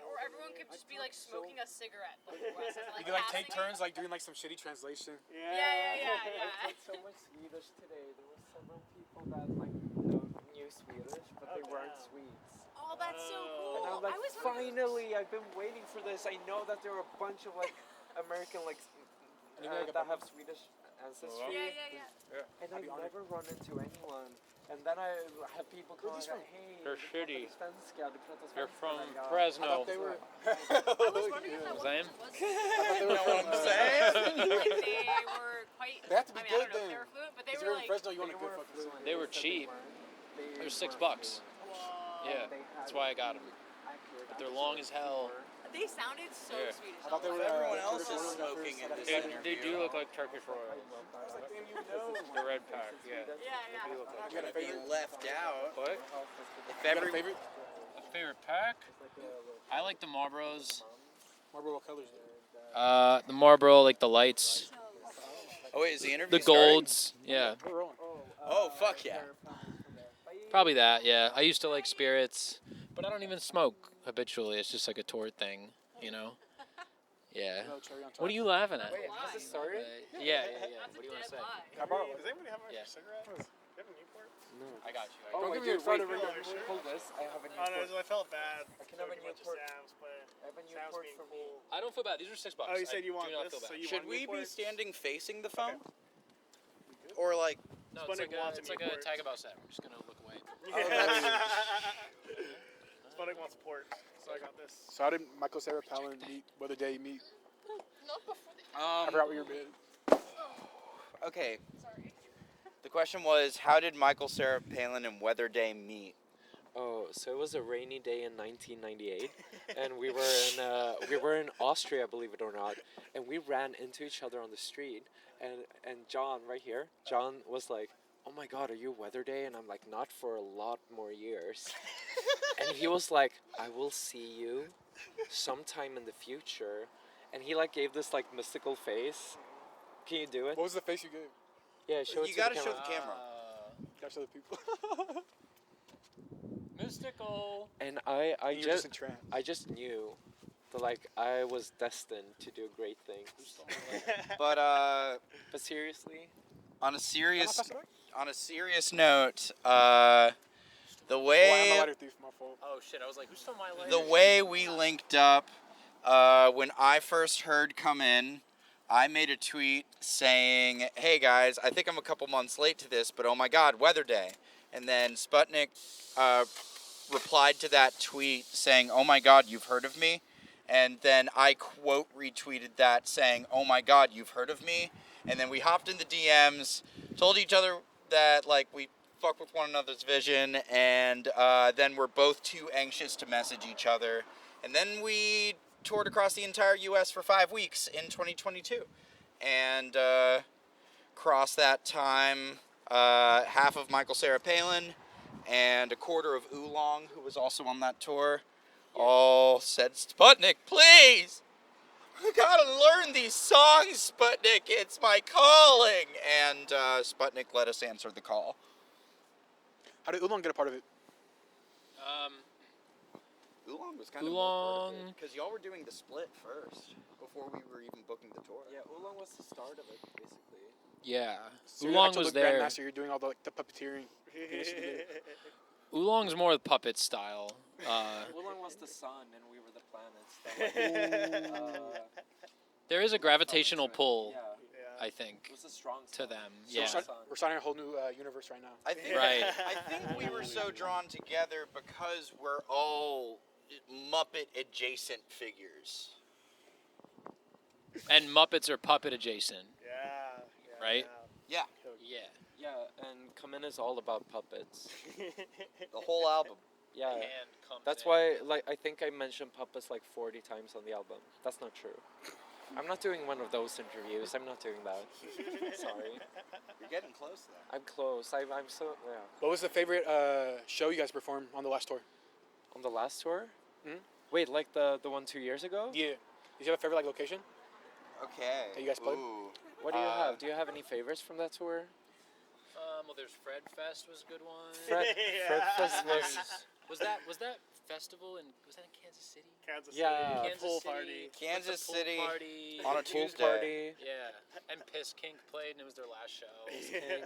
or everyone could just be like smoking a cigarette. Like, You could like take turns like doing like some shitty translation. Yeah. I did so much Swedish today. There were several people that like knew Swedish, but they weren't Swedes. Oh, that's so cool. And I'm like, finally, I've been waiting for this. I know that there are a bunch of like American like that have Swedish ancestry. Yeah. And I've never run into anyone. And then I have people calling like, hey, they're shitty. They're from I Fresno. thought they were. I was wondering if that Same? was. You know what I'm saying? Like they were quite. They have to be I good don't know if then. they were fluent, but they If were you're in like. Fresno, you want a good fucking food. They were cheap. They were $6. Yeah, that's why I got them. But they're long as hell. They sounded so Swedish. I thought they were. Everyone else is smoking in this interview. They do look like Turkish Royals. The red pack, yeah. Yeah. They do look like You're gonna be left out. What? If You got a every favorite? A favorite pack? I like the Marlboros. Marlboro, what colors? The Marlboro, like the lights. oh wait, is the interview The golds. Yeah. We're rolling. Oh fuck yeah! Probably that, yeah. I used to like spirits, but I don't even smoke habitually. It's just like a tour thing, you know? Yeah. No cherry on top. What are you laughing at? Wait, has this started? Yeah. That's What do you want to say? lie. Can I borrow one? Does anybody have an Yeah. extra cigarette? Do you have a Newport? No. I got you. Oh, Don't wait, give me a wait, photo, wait, Rico. hold this. I have a Oh no, Newport. I felt bad. I can have a Going to Newport. Sam's, but I have a Sam's Newport being for me. cool. I don't feel bad. These are $6. Oh, you said you want do not this, feel bad. so you Should want we be Newport? standing facing the phone? Or like? No, Sputnik wants it's a like a Newport. tag about set. We're just gonna look away. Sputnik wants port, so I got this. So how did Michael, Cera, Palin meet? Weatherday meet? Not before they. I forgot what your bid. Okay. Sorry. The question was, how did Michael, Cera, Palin, and Weatherday meet? Oh, so it was a rainy day in 1998, and we were in Austria, believe it or not, and we ran into each other on the street, and John right here, John was like, "Oh my God, are you Weatherday?" And I'm like, "Not for a lot more years." And he was like, "I will see you sometime in the future," and he like gave this like mystical face. Can you do it? What was the face you gave? Yeah, show it You to gotta the show camera. the camera. Gotta show the people. Mystical. And I You were just entranced. I just knew that like I was destined to do great things. But But seriously, on a serious Pass it back? note, the Oh, I'm a way lighter thief. My fault. Oh shit! I was like, who stole my lighter? the way we linked up, when I first heard "Come In," I made a tweet saying, "Hey guys, I think I'm a couple months late to this, but oh my God, Weatherday." And then Sputnik replied to that tweet saying, "Oh my God, you've heard of me." And then I quote retweeted that saying, "Oh my God, you've heard of me." And then we hopped in the DMs, told each other that like we fuck with one another's vision, and then we're both too anxious to message each other. And then we toured across the entire U.S. for 5 weeks in 2022. And across that time, half of Michael, Cera, Palin and a quarter of Oolong, who was also on that tour, all said, "Sputnik, please! I gotta learn these songs, Sputnik! It's my calling!" And Sputnik let us answer the call. How did Oolong get a part of it? Oolong was kind of Oolong. because y'all were doing the split first before we were even booking the tour. yeah, Oolong was the start of it basically. Yeah. So you're Oolong actually was the there. Grandmaster. You're doing all the puppeteering. Oolong's more the puppet style. Oolong was the sun, and we were the planets. That, like, There is a gravitational to it. pull, Yeah, I think, it was a strong to sun. them. So Yeah. we're starting a whole new universe right now. I think Right. I think we were so drawn together because we're all Muppet adjacent figures. And Muppets are puppet adjacent. Yeah. Right? Yeah, Yeah. Yeah, and Come In is all about puppets. the whole album. Yeah, Hand comes that's in. why like I think I mentioned puppets like 40 times on the album. That's not true. I'm not doing one of those interviews. I'm not doing that. Sorry. You're getting close though. I'm close. I'm so yeah. What was the favorite show you guys performed on the last tour? On the last tour? Mhm. Wait, like the one 2 years ago? Yeah. Did you have a favorite like location? Okay. That you guys played? Ooh. What do you have? Do you have any favorites from that tour? Well, there's Fred Fest was a good one. Fred Fest was Was that festival was that in Kansas City? Kansas Yeah. City. Kansas Pool City. party. Kansas Went to pool City party. on a The pool Tuesday. party. Yeah, and Piss Kink played, and it was their last show. Kink.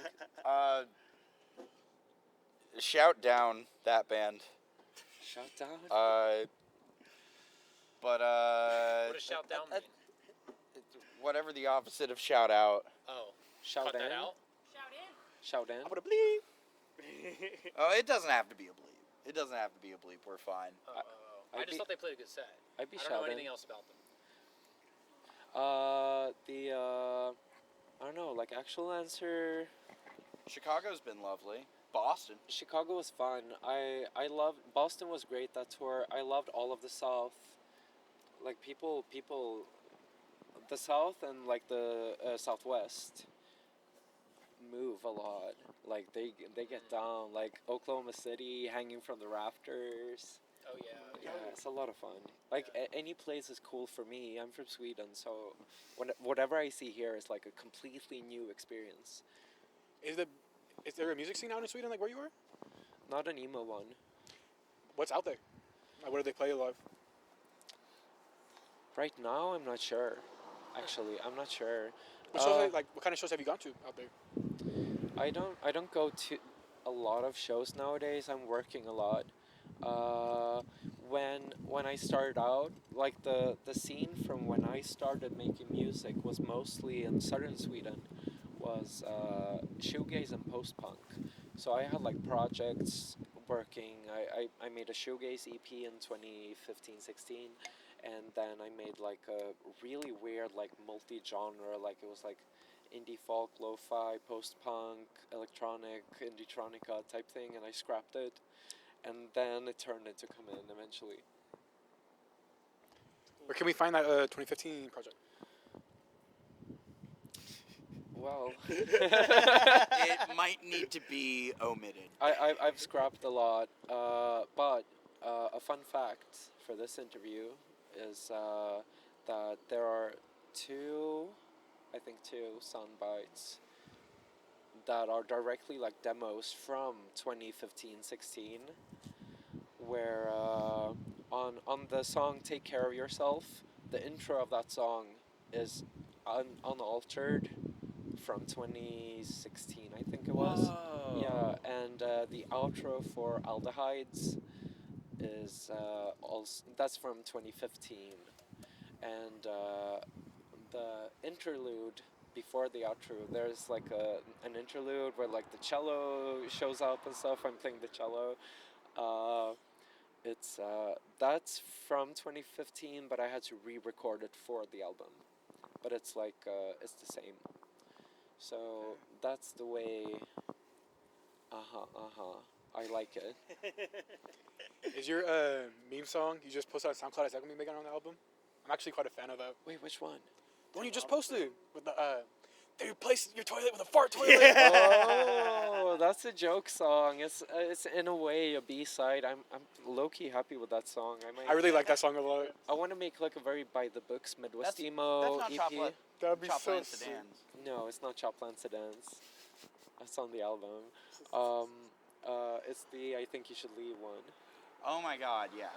Shout down that band. Shout down. But What does shout down mean? whatever the opposite of shout out. Oh, Shout cut that in. out. Shout in. Shout in. I'm gonna bleep. Oh, it doesn't have to be a bleep. It doesn't have to be a bleep. We're fine. I just thought they played a good set. I'd be I don't know shouting. anything else about them. I don't know, like actual answer. Chicago's been lovely. Boston. Chicago was fun. I loved Boston was great that tour. I loved all of the South. Like people, the South and like the Southwest move a lot. Like they get down. Like Oklahoma City, hanging from the rafters. Oh yeah. Yeah, it's a lot of fun. Like any place is cool for me. I'm from Sweden, so whatever I see here is like a completely new experience. Is there a music scene out in Sweden like where you are? Not an emo one. What's out there? Like, what do they play live? Right now, I'm not sure. Actually, I'm not sure. What shows, what kind of shows have you gone to out there? I don't go to a lot of shows nowadays. I'm working a lot. When I started out, like the scene from when I started making music was mostly in southern Sweden, was shoegaze and post-punk. So I had like projects working. I made a shoegaze EP in 2015-16, and then I made like a really weird like multi-genre, like it was like indie folk, lo-fi, post-punk, electronic, indie-tronica type thing, and I scrapped it. And then it turned into Come In eventually. Where can we find that 2015 project? Well, It might need to be omitted. I've scrapped a lot, but a fun fact for this interview is that there are two sound bites that are directly like demos from 2015-16, where on the song Take Care of Yourself, the intro of that song is unaltered from 2016, I think it was. Whoa. Yeah, and the outro for Aldehydes is also, that's from 2015, and the interlude before the outro, there's like an interlude where like the cello shows up and stuff. I'm playing the cello. It's that's from 2015, but I had to re-record it for the album. But it's like it's the same. So that's the way. I like it. Is your meme song you just posted on SoundCloud, is that going to be making on the album? I'm actually quite a fan of that. Wait, which one? The one you just posted with the they replaced your toilet with a fart toilet. Oh, that's a joke song. It's in a way a B-side. I'm low key happy with that song. I really like that song a lot. I want to make like a very by the books Midwest That's emo not EP. chocolate. That'd be so Chopland sick. sedans. No, it's not Chopland Sedans. That's on the album. It's the I Think You Should Leave one. Oh my God, yeah.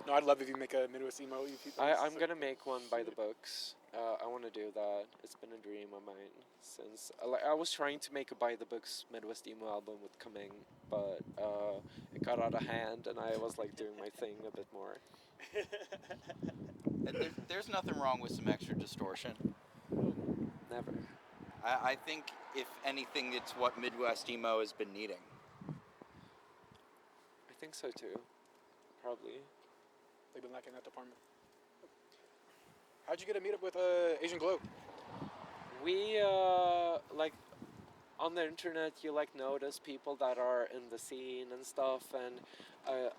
No, I'd love if you make a Midwest emo EP. I'm gonna make one by the books. I want to do that. It's been a dream of mine since. I was trying to make a by the books Midwest emo album with Coming, but it got out of hand, and I was like doing my thing a bit more. There's nothing wrong with some extra distortion. Never. I think, if anything, it's what Midwest emo has been needing. I think so too. Probably. They've been lacking that department. How'd you get a meetup with Asian Glow? We like on the internet you like notice people that are in the scene and stuff, and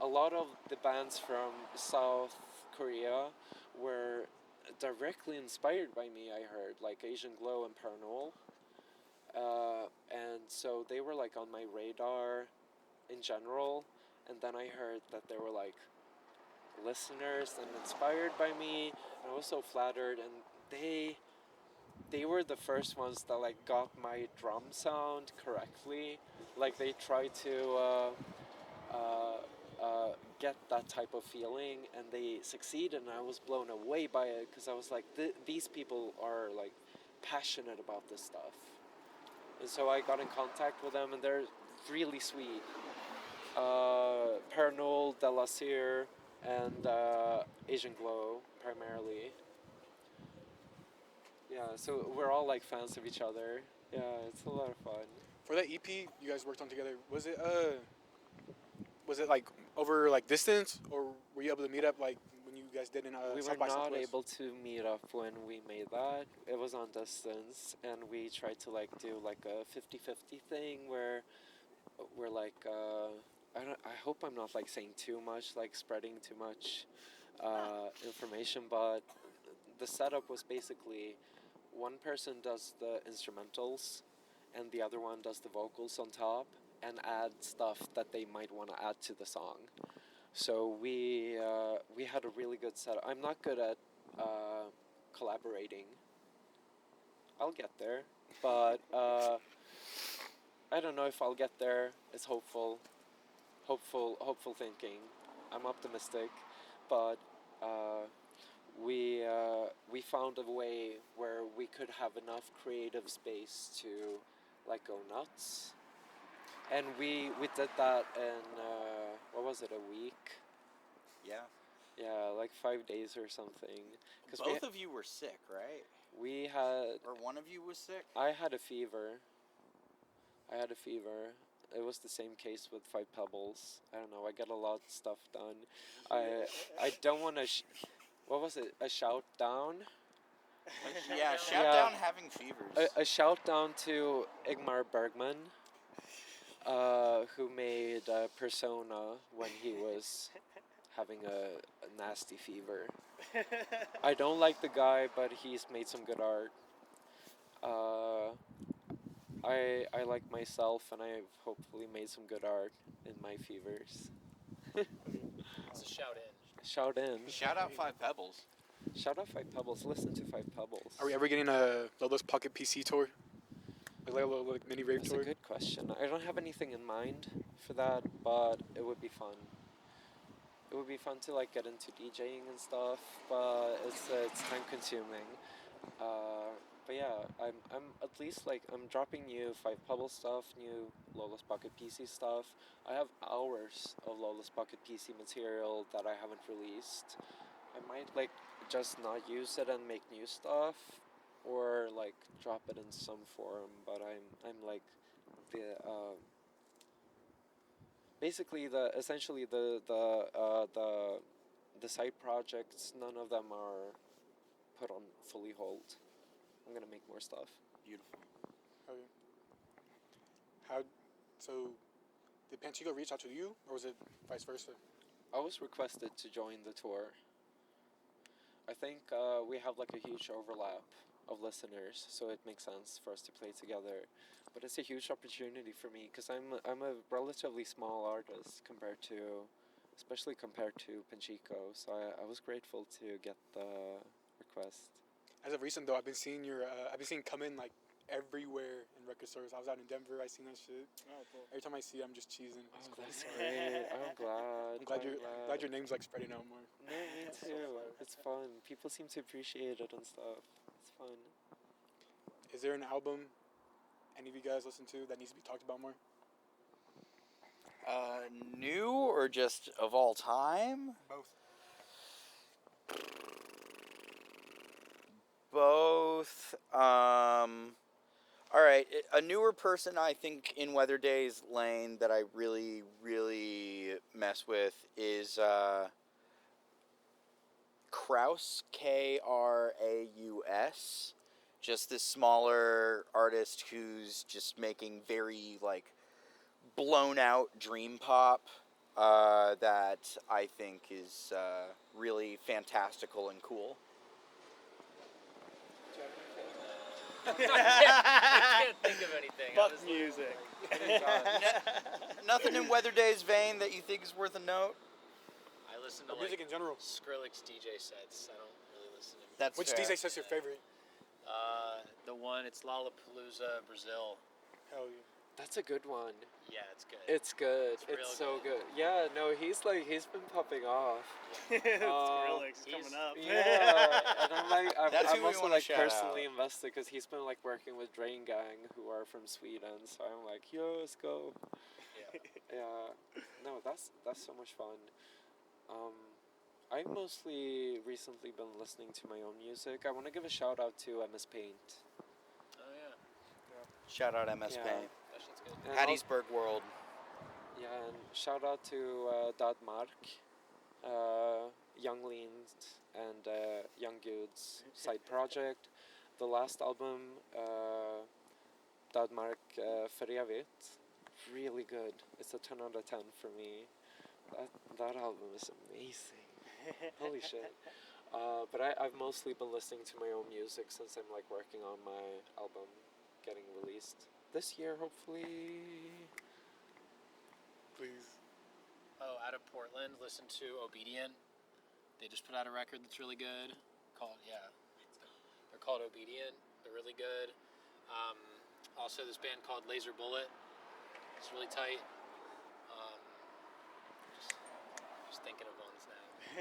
a lot of the bands from South Korea were directly inspired by me. I heard like Asian Glow and Paranormal, and so they were like on my radar in general, and then I heard that they were like listeners and inspired by me, and I was so flattered, and they were the first ones that like got my drum sound correctly. Like they tried to get that type of feeling, and they succeeded, and I was blown away by it because I was like, these people are like passionate about this stuff, and so I got in contact with them, and they're really sweet. Pernod, Delacere, and Asian Glow primarily. Yeah, so we're all like fans of each other. Yeah, it's a lot of fun. For that EP you guys worked on together, was it like over like distance, or were you able to meet up like when you guys did in We were South by not Southwest? able to meet up when we made that. It was on distance, and we tried to like do like a 50-50 thing where we're like I hope I'm not like saying too much, like spreading too much information, but the setup was basically one person does the instrumentals and the other one does the vocals on top and add stuff that they might want to add to the song. So we had a really good setup. I'm not good at collaborating. I'll get there, but I don't know if I'll get there. It's hopeful thinking. I'm optimistic, but we found a way where we could have enough creative space to like go nuts, and we did that in what was it, a week? Yeah, like 5 days or something. Both of you were sick, right? We had, Or one of you was sick? I had a fever. It was the same case with Five Pebbles. I don't know. I get a lot of stuff done. I don't want to. What was it? A shout down. Yeah, shout Yeah. down having fevers. A shout down to Ingmar Bergman, who made Persona when he was having a nasty fever. I don't like the guy, but he's made some good art. I like myself, and I've hopefully made some good art in my fevers. It's a shout in. Shout in. Shout out Five Pebbles. Shout out Five Pebbles. Listen to Five Pebbles. Are we ever getting a Lolo's Pocket PC tour? Like a little like mini rave That's tour? a good question. I don't have anything in mind for that, but it would be fun. It would be fun to like get into DJing and stuff, but it's time consuming. But yeah, I'm at least like I'm dropping new Five Pebble stuff, new Lola's Pocket PC stuff. I have hours of Lola's Pocket PC material that I haven't released. I might like just not use it and make new stuff, or like drop it in some form. But I'm like the basically essentially the side projects. None of them are put on fully hold. I'm gonna make more stuff. Beautiful. Okay. So did Panchico reach out to you, or was it vice versa? I was requested to join the tour. I think we have like a huge overlap of listeners, so it makes sense for us to play together. But it's a huge opportunity for me because I'm a relatively small artist especially compared to Panchico. So I was grateful to get the request. As of recent though, I've been seeing Come In like everywhere in record stores. I was out in Denver, I seen that shit. Oh, cool. Every time I see it, I'm just cheesing. It's cool. That's great. I'm glad. I'm glad your name's like spreading out more. No, me too. It's fun. People seem to appreciate it and stuff. It's fun. Is there an album any of you guys listen to that needs to be talked about more? New or just of all time? Both. All right. A newer person, I think, in Weatherday's lane that I really, really mess with is Kraus, Kraus. Just this smaller artist who's just making very, like, blown out dream pop that I think is really fantastical and cool. I can't think of anything. Fuck music. Nothing in Weatherday's vein that you think is worth a note? I listen to Or music like in general. Skrillex DJ sets. I don't really listen to. That's Which fair. DJ set's your favorite? The one, it's Lollapalooza, Brazil. Hell yeah. That's a good one. Yeah, it's good. It's good. It's real It's so good. good. Yeah, no, he's been popping off. Skrillex is he's- coming up. Yeah, and I'm like, That's who I'm we also wanna like shout personally out. invested because he's been like working with Drain Gang, who are from Sweden. So I'm like, yo, let's go. Yeah. Yeah, no, that's so much fun. I've mostly recently been listening to my own music. I want to give a shout out to MS Paint. Oh yeah, Shout out MS Yeah. Paint. that shit's good. And al- Hattiesburg World. Yeah, and shout out to Dadmark, Young Leans, and Young Goods side project. The last album, Dadmark för evigt, really good. It's a 10 out of 10 for me. That album is amazing. Holy shit. But I've mostly been listening to my own music since I'm like working on my album getting released this year, hopefully. Please. Oh, out of Portland, listen to Obedient. They just put out a record that's really good. They're called Obedient. They're really good. Also, this band called Laser Bullet. It's really tight. Just thinking of ones now.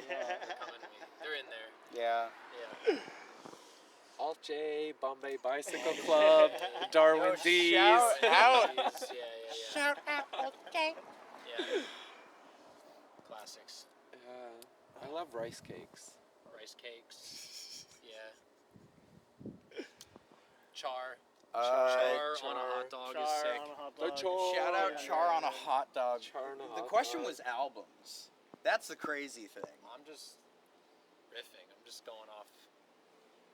They're coming to me. They're in there. Yeah. Yeah. Alt J, Bombay Bicycle Club, Darwin D's. shout out. Yeah. Shout out, okay. Yeah. Classics. I love rice cakes. Rice cakes. Yeah. Char. Uh, Char on a hot dog is Char sick. on a hot The dog. char. Shout out Yeah. Char on a hot dog. Char on a The hot question dog. was albums. That's the crazy thing. I'm just riffing. I'm just going off.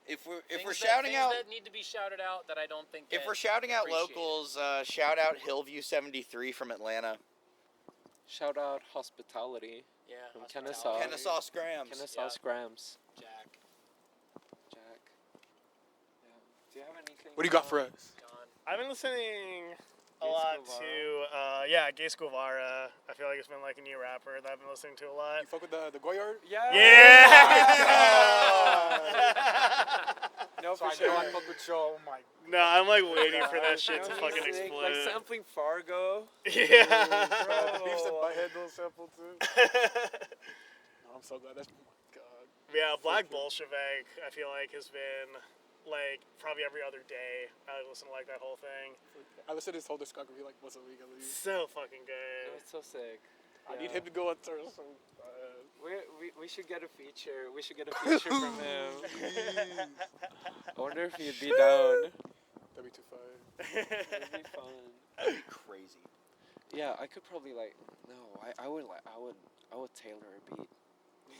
If we're Things shouting out that need to be shouted out that I don't think. if get we're shouting out appreciated. locals, shout out Hillview 73 from Atlanta. Shout out Hospitality. Yeah. From Hospitality. Kennesaw. Kennesaw Scrams. Kennesaw Yeah. Scrams. Jack. Jack. Yeah. Do you have anything? What do you got for us? John. I've been listening a Gates lot Guevara. to, Gates Guevara. I feel like it's been like a new rapper that I've been listening to a lot. You fuck with the Goyard? Yeah. No, So for I sure. know I fuck with y'all. Oh my. No, I'm like waiting for No, that shit to he's fucking sick. explode. Like sampling Fargo. Yeah. The Beefs and Butthead little sample too. No, I'm so glad. That's, oh my god. Yeah, Black Bolshevik, I feel like, has been, like, probably every other day. I listen to, like, that whole thing. I listened to his whole discography like once a week at least. So fucking No, good. it's so sick. I need Yeah. him to go on tour so We should get a feature. We should get a feature from him. I wonder if he'd be down. That'd be too fun. It'd be fun. That'd be crazy. Yeah, I could probably like. No, I would tailor a beat.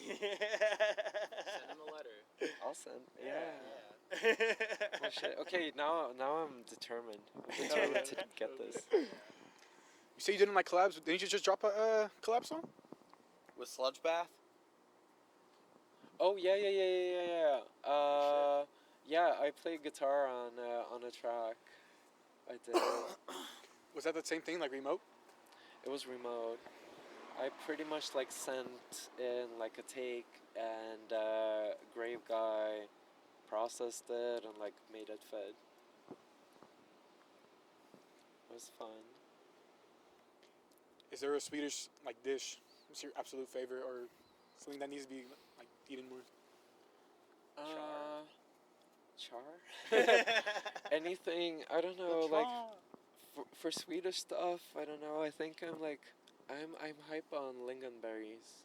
Send him a letter. I'll send. Yeah. Yeah. Oh shit. Okay, now I'm determined. I'm determined to get this. You say you didn't like collabs? Didn't you just drop a collab song? With Sludge Bath? Oh yeah. Yeah, I played guitar on a track. I did. Was that the same thing, like remote? It was remote. I pretty much like sent in like a take, and Grave Guy processed it and like made it fit. It was fun. Is there a Swedish like dish? What's your absolute favorite, or something that needs to be like eaten more? Char? Anything, I don't know, like for Swedish stuff, I don't know. I think I'm hype on lingonberries.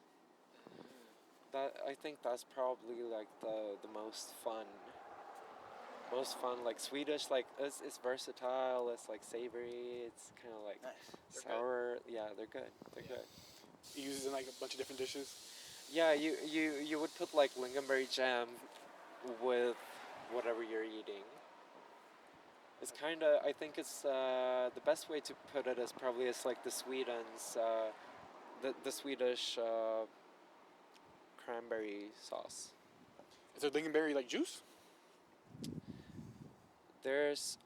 I think that's probably like the most fun. Like Swedish, like it's versatile. It's like savory. It's kind of like Nice. sour. Yeah, they're good. They're good. You use it in like a bunch of different dishes. Yeah, you would put like lingonberry jam with whatever you're eating. It's kind of, I think it's the best way to put it is probably it's like the Sweden's the Swedish cranberry sauce. Is there lingonberry like juice? There is.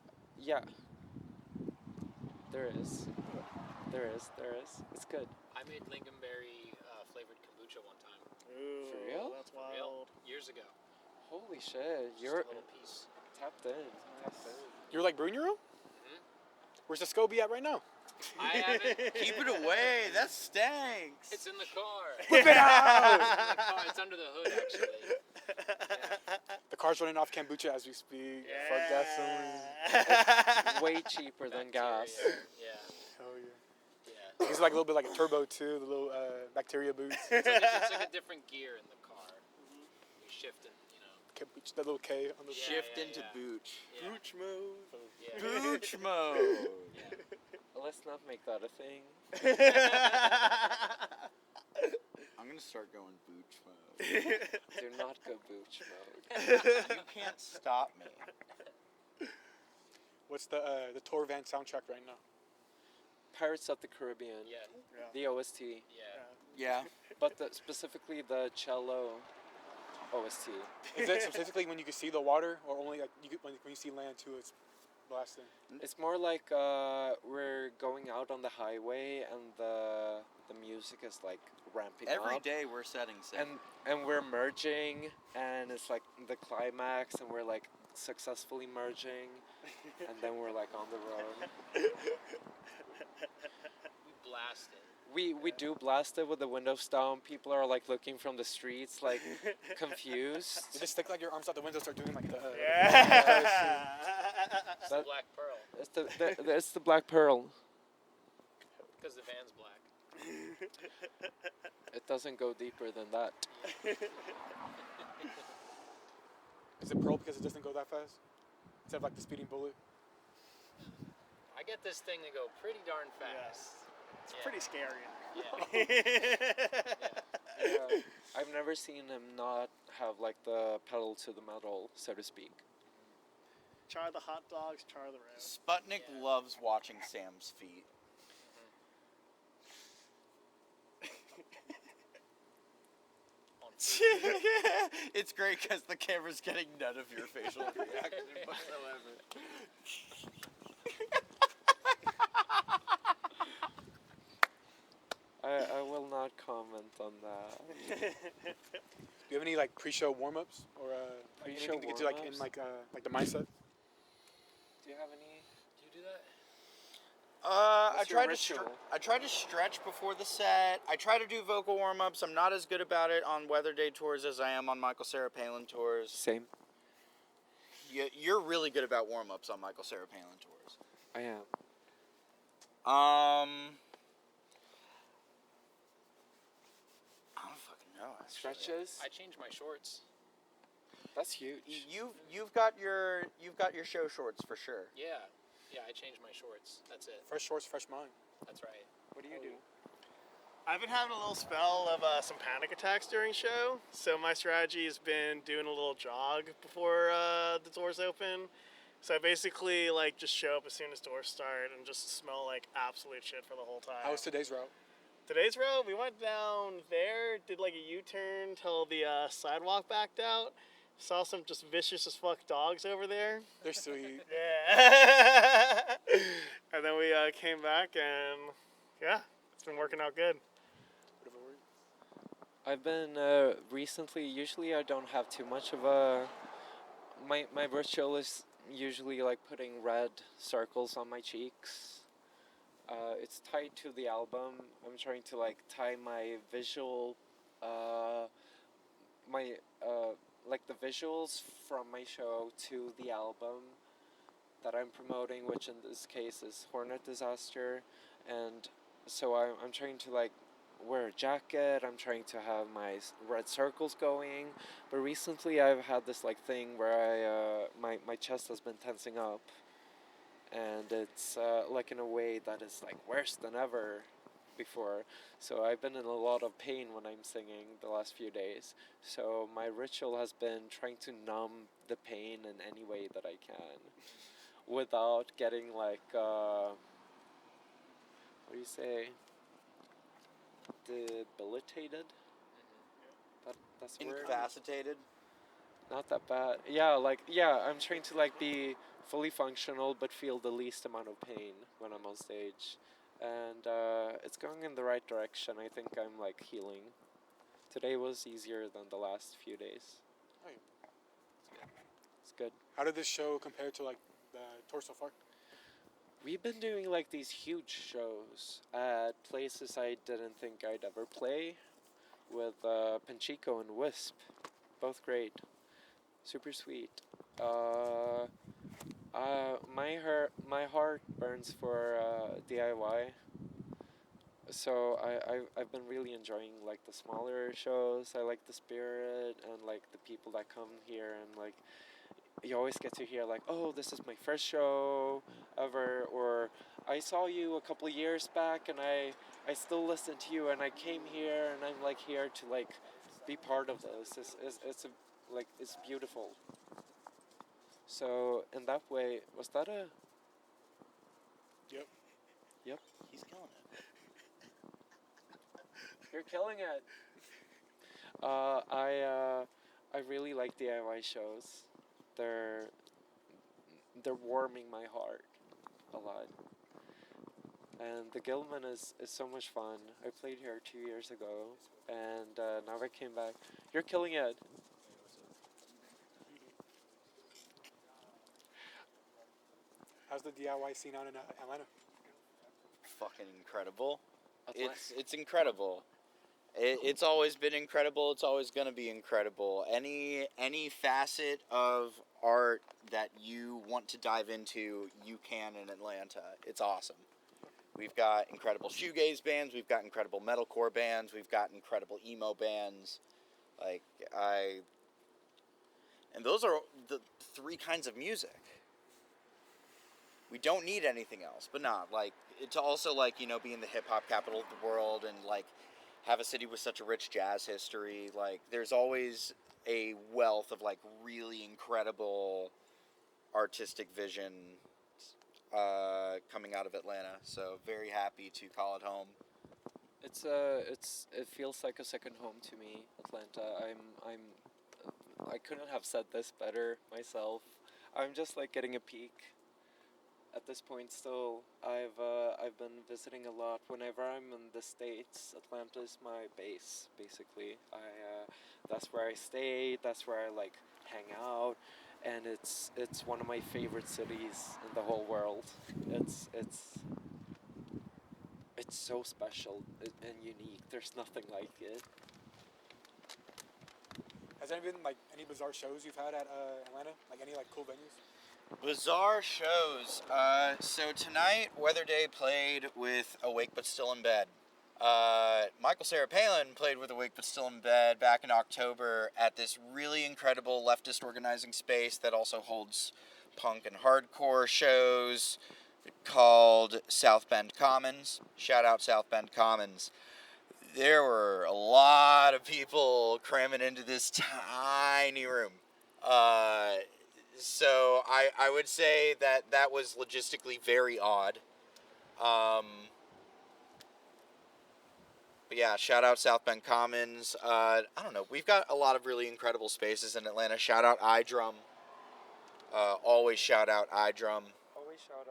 It's good. I made lingonberry flavored kombucha one time. Ooh, For real? That's For real. wild. Years ago. Holy shit, Just you're a little piece. tapped in. You're like brewing your own? Where's the SCOBY at right now? I haven't. Keep it away. That stinks. It's in the car. Whip it out! It's in the car. It's under the hood, actually. The car's running off kombucha as we speak. Fuck gasoline. Way cheaper than gas. Yeah. Hell yeah. Yeah. It's like a little bit like a turbo too, the little bacteria boost. It's like a different gear in the car. You shift it, you know. Kombucha, that little K on the Shift yeah, into yeah. booch. Yeah. Booch move. Yeah. Booch mode. Let's not make that a thing. I'm gonna start going booch mode. Do not go booch mode. You can't stop me. What's the tour van soundtrack right now? Pirates of the Caribbean. Yeah. The OST. Yeah. Yeah. But specifically the cello OST. Is it specifically when you can see the water, or only like when you see land too? It's blasting. It's more like we're going out on the highway and the music is like ramping Every up. day we're setting sail. And we're merging and it's like the climax and we're like successfully merging and then we're like on the road. We blasted. We do blast it with the windows down. People are like looking from the streets like confused. You just stick like your arms out the window, start doing like the. It's the Black Pearl. It's the Black Pearl. Because the van's black. It doesn't go deeper than that. Is it pearl because it doesn't go that fast? Instead of like the speeding bullet. I get this thing to go pretty darn fast. It's pretty scary. Yeah. Yeah. I've never seen him not have like the pedal to the metal, so to speak. Char the hot dogs, char the road. Sputnik loves watching Sam's feet. It's great because the camera's getting none of your facial reaction whatsoever. I will not comment on that. Do you have any like pre-show warm-ups or like Pre-show anything to get you like in warm-ups? like the mindset? Do you have any? Do you do that? I What's your try to ritual? I try to stretch before the set. I try to do vocal warm-ups. I'm not as good about it on Weatherday tours as I am on Michael Cera Palin tours. Same. You're really good about warm-ups on Michael Cera Palin tours. I am. I don't fucking know. Actually. Stretches. I changed my shorts. That's huge. You've got your show shorts for sure. Yeah. Yeah, I changed my shorts. That's it. Fresh shorts, fresh mind. That's right. What do you do? I've been having a little spell of some panic attacks during show, so my strategy has been doing a little jog before the doors open. So I basically like just show up as soon as doors start and just smell like absolute shit for the whole time. How was today's route? Today's road, we went down there, did like a U-turn till the sidewalk backed out. Saw some just vicious as fuck dogs over there. They're sweet. Yeah. And then we came back and yeah, it's been working out good. Whatever word. I've been recently. Usually, I don't have too much of a. My ritual is usually like putting red circles on my cheeks. It's tied to the album. I'm trying to like tie my visual, like the visuals from my show to the album that I'm promoting, which in this case is Hornet Disaster, and so I'm trying to like wear a jacket. I'm trying to have my red circles going, but recently I've had this like thing where my chest has been tensing up, and it's like in a way that is like worse than ever before. So I've been in a lot of pain when I'm singing the last few days. So my ritual has been trying to numb the pain in any way that I can, without getting like what do you say? Debilitated. That's the word. Incapacitated. Not that bad. Yeah, I'm trying to like be fully functional but feel the least amount of pain when I'm on stage. And it's going in the right direction. I think I'm like healing. Today was easier than the last few days. Hey. It's good. How did this show compare to like the tour so far? We've been doing like these huge shows at places I didn't think I'd ever play with Panchico and Wisp. Both great. Super sweet. My heart burns for DIY. So I've been really enjoying like the smaller shows. I like the spirit and like the people that come here, and like you always get to hear like, oh, this is my first show ever, or I saw you a couple of years back and I still listen to you and I came here and I'm like here to like be part of this. It's like it's beautiful. So in that way, was that a? Yep. Yep. He's killing it. You're killing it. I really like DIY shows. They're warming my heart a lot. And the Gilman is so much fun. I played here 2 years ago, and now I came back. You're killing it. How's the DIY scene out in Atlanta? Fucking incredible. Atlanta. It's incredible. It's always been incredible. It's always gonna be incredible. Any facet of art that you want to dive into, you can in Atlanta. It's awesome. We've got incredible shoegaze bands. We've got incredible metalcore bands. We've got incredible emo bands. And those are the 3 kinds of music. We don't need anything else, but not like it's also like being the hip hop capital of the world and like have a city with such a rich jazz history. Like there's always a wealth of like really incredible artistic vision coming out of Atlanta. So very happy to call it home. It feels like a second home to me, Atlanta. I couldn't have said this better myself. I'm just like getting a peek. At this point, still, I've been visiting a lot. Whenever I'm in the States, Atlanta is my base. Basically, that's where I stay. That's where I like hang out, and it's one of my favorite cities in the whole world. It's so special and unique. There's nothing like it. Has there been like any bizarre shows you've had at Atlanta? Like any like cool venues? Bizarre shows. So tonight, Weatherday played with Awake But Still in Bed. Michael Cera Palin played with Awake But Still in Bed back in October at this really incredible leftist organizing space that also holds punk and hardcore shows called South Bend Commons. Shout out South Bend Commons. There were a lot of people cramming into this tiny room. So I would say that was logistically very odd. But yeah, shout out South Bend Commons. I don't know. We've got a lot of really incredible spaces in Atlanta. Shout out iDrum. Always shout out iDrum. Always shout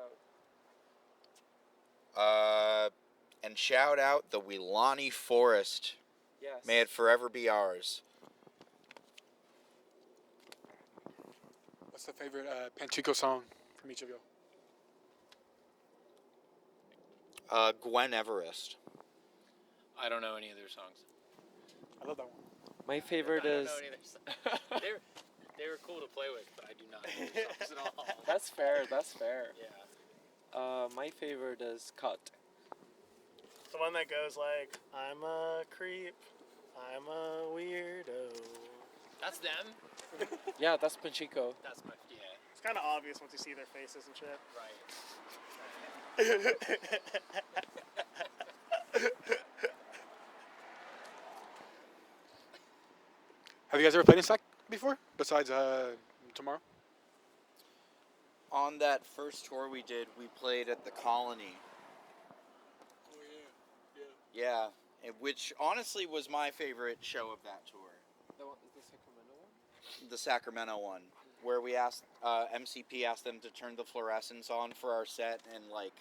out. And shout out the Weelani Forest. Yes. May it forever be ours. What's the favorite Panchico song from each of y'all? Gwen Everest. I don't know any of their songs. I love that one. My favorite I don't is. know any of their songs. They were cool to play with, but I do not know their songs at all. That's fair. That's fair. Yeah. My favorite is Cut. The one that goes like, I'm a creep, I'm a weirdo. That's them. Yeah, that's Panchico. That's my It's kind of obvious once you see their faces and shit. right. Have you guys ever played in SAC before? Besides tomorrow? On that first tour we did, we played at the Colony. Oh yeah. Yeah, which honestly was my favorite show of that tour. The Sacramento one? The Sacramento one, where we asked, MCP asked them to turn the fluorescents on for our set, and like,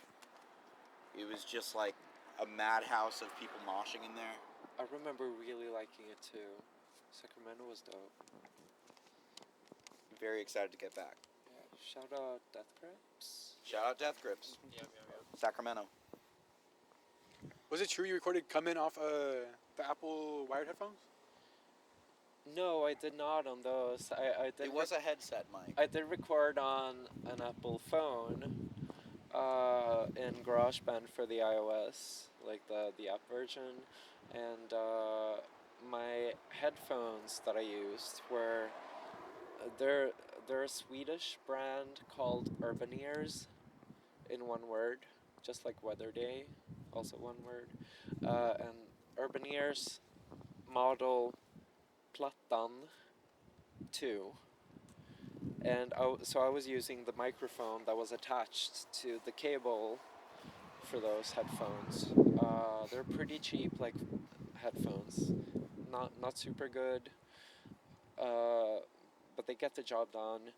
it was just like a madhouse of people moshing in there. I remember really liking it too. Sacramento was dope. Very excited to get back. Yeah. Shout out Death Grips. Shout out Death Grips. Sacramento. Was it true you recorded "Come In" off the Apple wired headphones? No, I did not on those. I did. It was a headset mic. I did record on an Apple phone, in GarageBand for the iOS, like the app version, and my headphones that I used were they're a Swedish brand called Urban Ears, in one word, just like Weatherday, also one word, and Urban Ears model Plattan 2. And so I was using the microphone that was attached to the cable for those headphones. They're pretty cheap, like headphones, not super good, but they get the job done.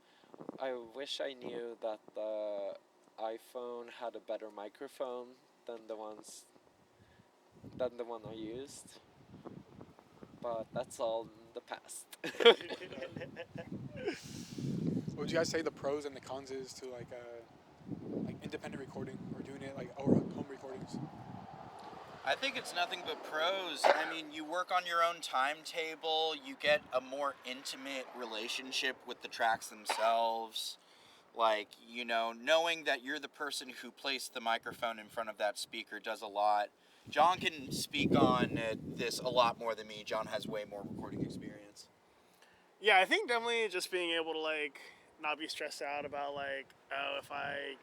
I wish I knew that the iPhone had a better microphone than the one I used, but that's all in the past. What would you guys say the pros and the cons is to like independent recording or doing it like or home recordings? I think it's nothing but pros. I mean, you work on your own timetable, you get a more intimate relationship with the tracks themselves. Like, you know, knowing that you're the person who placed the microphone in front of that speaker does a lot. John can speak on this a lot more than me. John has way more recording experience. Yeah, I think definitely just being able to like not be stressed out about like, oh, if I,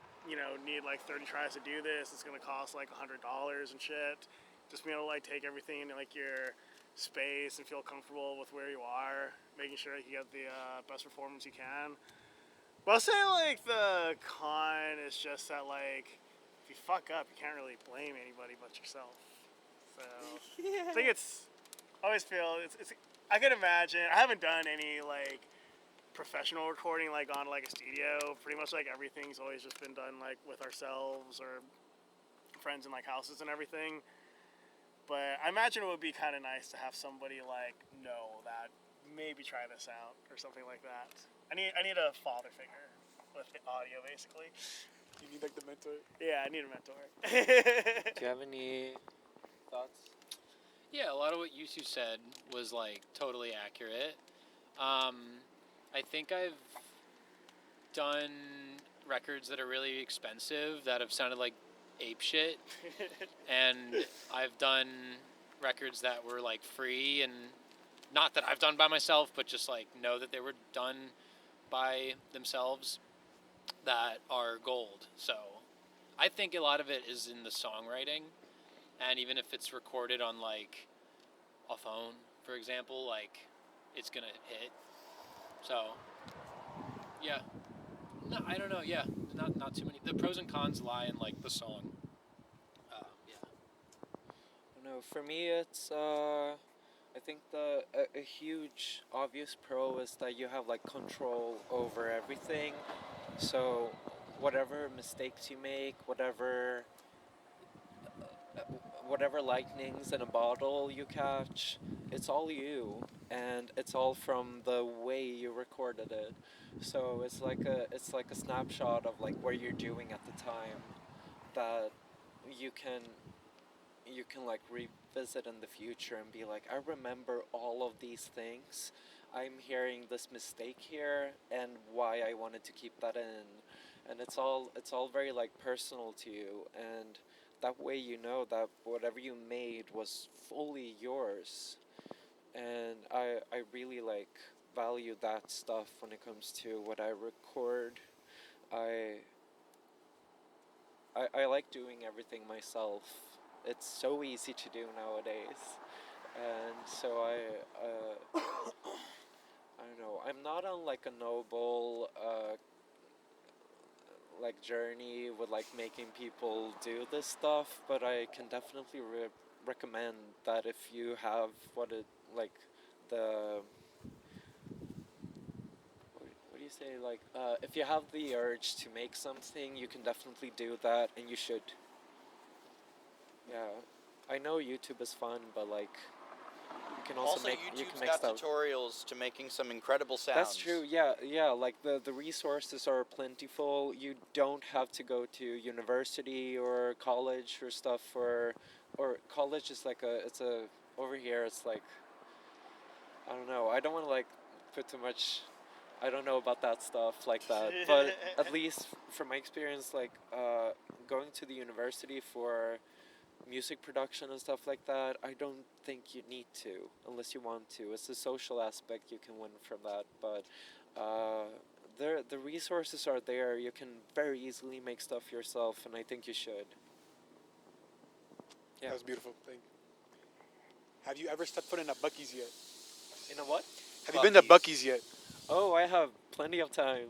need like 30 tries to do this, it's gonna cost like $100 and shit. Just being able to like take everything in like your space and feel comfortable with where you are, making sure that you get the best performance you can. But I'll say like the con is just that like if you fuck up, you can't really blame anybody but yourself. So I think I always feel it's I can imagine. I haven't done any like professional recording like on like a studio. Pretty much like everything's always just been done like with ourselves or friends in like houses and everything. But I imagine it would be kind of nice to have somebody like know that maybe try this out or something like that. I need a father figure with the audio basically. You need like the mentor. Yeah, I need a mentor. Do you have any thoughts? Yeah, a lot of what you two said was like totally accurate. I think I've done records that are really expensive that have sounded like ape shit, and I've done records that were like free, and not that I've done by myself, but just like know that they were done by themselves that are gold. So I think a lot of it is in the songwriting, and even if it's recorded on like a phone, for example, like it's gonna hit. So yeah, no, I don't know. Yeah, not too many. The pros and cons lie in like the song. Yeah. I don't know. For me, it's I think a huge obvious pro is that you have like control over everything. So whatever mistakes you make, whatever lightnings in a bottle you catch, it's all you, and it's all from the way you recorded it. So it's like a snapshot of like what you're doing at the time that you can like revisit in the future and be like, I remember all of these things. I'm hearing this mistake here and why I wanted to keep that in. And it's all very like personal to you, and that way you know that whatever you made was fully yours. And I really like value that stuff when it comes to what I record. I like doing everything myself. It's so easy to do nowadays, and so I don't know. I'm not on like a noble like journey with like making people do this stuff, but I can definitely recommend that if you have the what do you say, like if you have the urge to make something, you can definitely do that, and you should. Yeah, I know YouTube is fun, but like you can also, make you YouTube's can make got stuff. tutorials to making some incredible sounds. That's true. Yeah. Like the resources are plentiful. You don't have to go to university or college or stuff or college is like over here it's like I don't know. I don't want to like put too much. I don't know about that stuff like that. But at least from my experience, like going to the university for music production and stuff like that, I don't think you need to unless you want to. It's the social aspect you can win from that. But the resources are there. You can very easily make stuff yourself, and I think you should. Yeah. That was beautiful. Thank you. Have you ever stepped foot in a Buc-ee's yet? You know what? Have you been to Buc-ee's yet? Oh, I have plenty of times.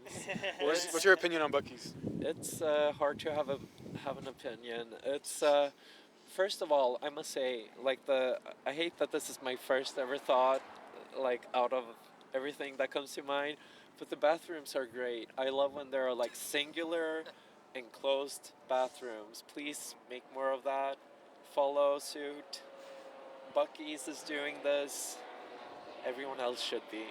What's your opinion on Buc-ee's? It's hard to have an opinion. It's first of all, I must say, like I hate that this is my first ever thought, like out of everything that comes to mind, but the bathrooms are great. I love when there are like singular, enclosed bathrooms. Please make more of that. Follow suit. Buc-ee's is doing this. Everyone else should be.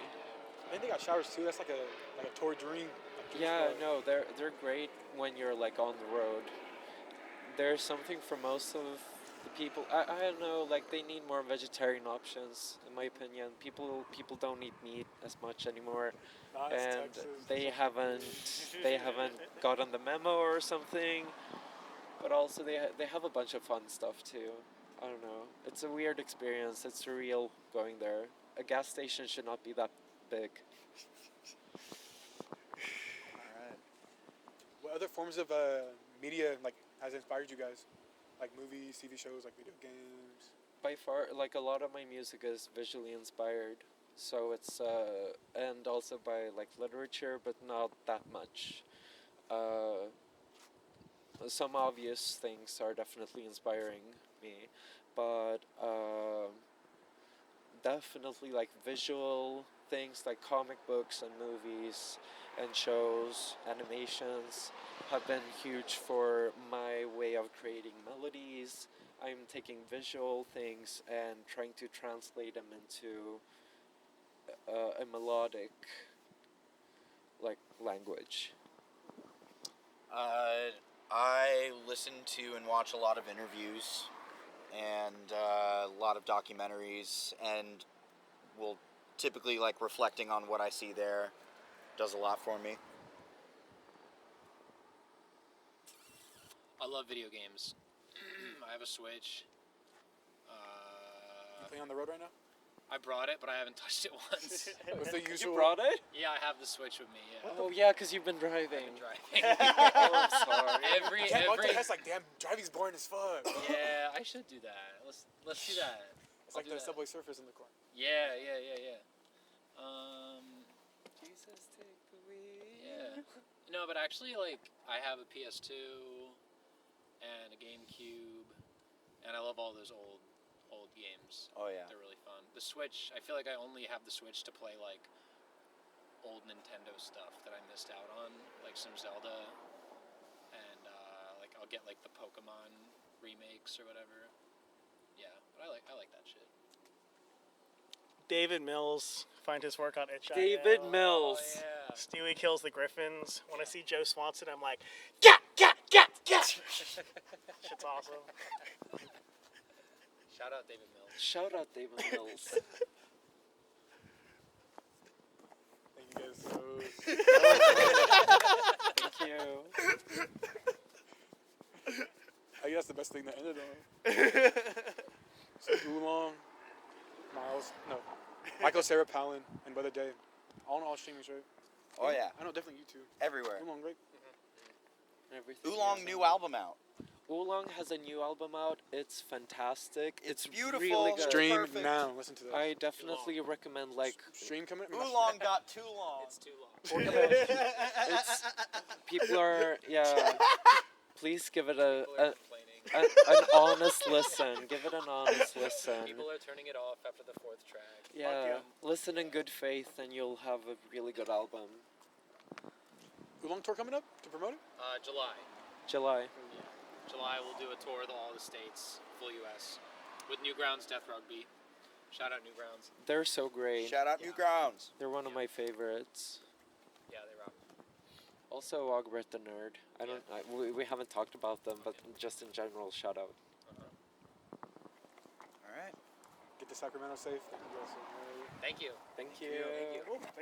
I think they got showers too. That's like a tour dream. Like, Yeah, no, they're great when you're like on the road. There's something for most of the people. I don't know, like they need more vegetarian options in my opinion. People don't eat meat as much anymore, Nah, it's and Texas. they haven't gotten the memo or something. But also they have a bunch of fun stuff too. I don't know. It's a weird experience. It's surreal going there. A gas station should not be that big. Alright. What other forms of media like has inspired you guys? Like movies, TV shows, like video games. By far, like a lot of my music is visually inspired. So it's and also by like literature, but not that much. Some obvious things are definitely inspiring me, but definitely like visual things like comic books and movies and shows, animations have been huge for my way of creating melodies. I'm taking visual things and trying to translate them into a melodic like language. I listen to and watch a lot of interviews and a lot of documentaries, and will typically like reflecting on what I see there does a lot for me. I love video games. I have a Switch. You playing on the road right now? I brought it, but I haven't touched it once. What's the usual? You brought it? Yeah, I have the Switch with me. Yeah. Oh yeah, because you've been driving. Driving. Oh, I'm sorry. every. That's like damn, driving's boring as fuck. Yeah, I should do that. Let's do that. It's like the Subway Surfers in the car. Yeah. Jesus, take the wheel. Yeah. No, but actually, like, I have a PS2 and a GameCube, and I love all those old games. Oh yeah. They're really fun. The Switch, I feel like I only have the Switch to play, like, old Nintendo stuff that I missed out on, like some Zelda, and, like, I'll get, like, the Pokemon remakes or whatever. Yeah, but I like that shit. David Mills, find his work on itch. David Mills. Oh, yeah. Stewie kills the Griffins. When I see Joe Swanson, I'm like, shit's awesome. Shout out David Mills. Shout out David Mills. Thank you guys so. Thank you. I guess that's the best thing that ended on. So Oolong, Michael, Cera, Palin, and Weatherday. All in all streamings, right? Oh yeah. I know, definitely YouTube. Everywhere. Oolong, right? Everything Oolong is new in- album out. Oolong has a new album out. It's fantastic. It's beautiful. Really good. Stream Stream perfect. now. Listen to this. I definitely recommend like Stream coming. Oolong got too long. It's too long. it's people are please give it People are complaining. an honest listen. Give it an honest listen. People are turning it off after the 4th track. Yeah, listen in good faith, and you'll have a really good album. Oolong tour coming up to promote it. July. July. July we'll do a tour of all the states, full U.S. with Newgrounds Death Rugby. Shout out Newgrounds. They're so great. Shout out Newgrounds. They're one of my favorites. Yeah, they rock. Also, Ogbert the Nerd. We haven't talked about them, but just in general, shout out. All right. Get to Sacramento safe. Thank you guys so much. Thank you. Thank you. Thank you. Cool. Thank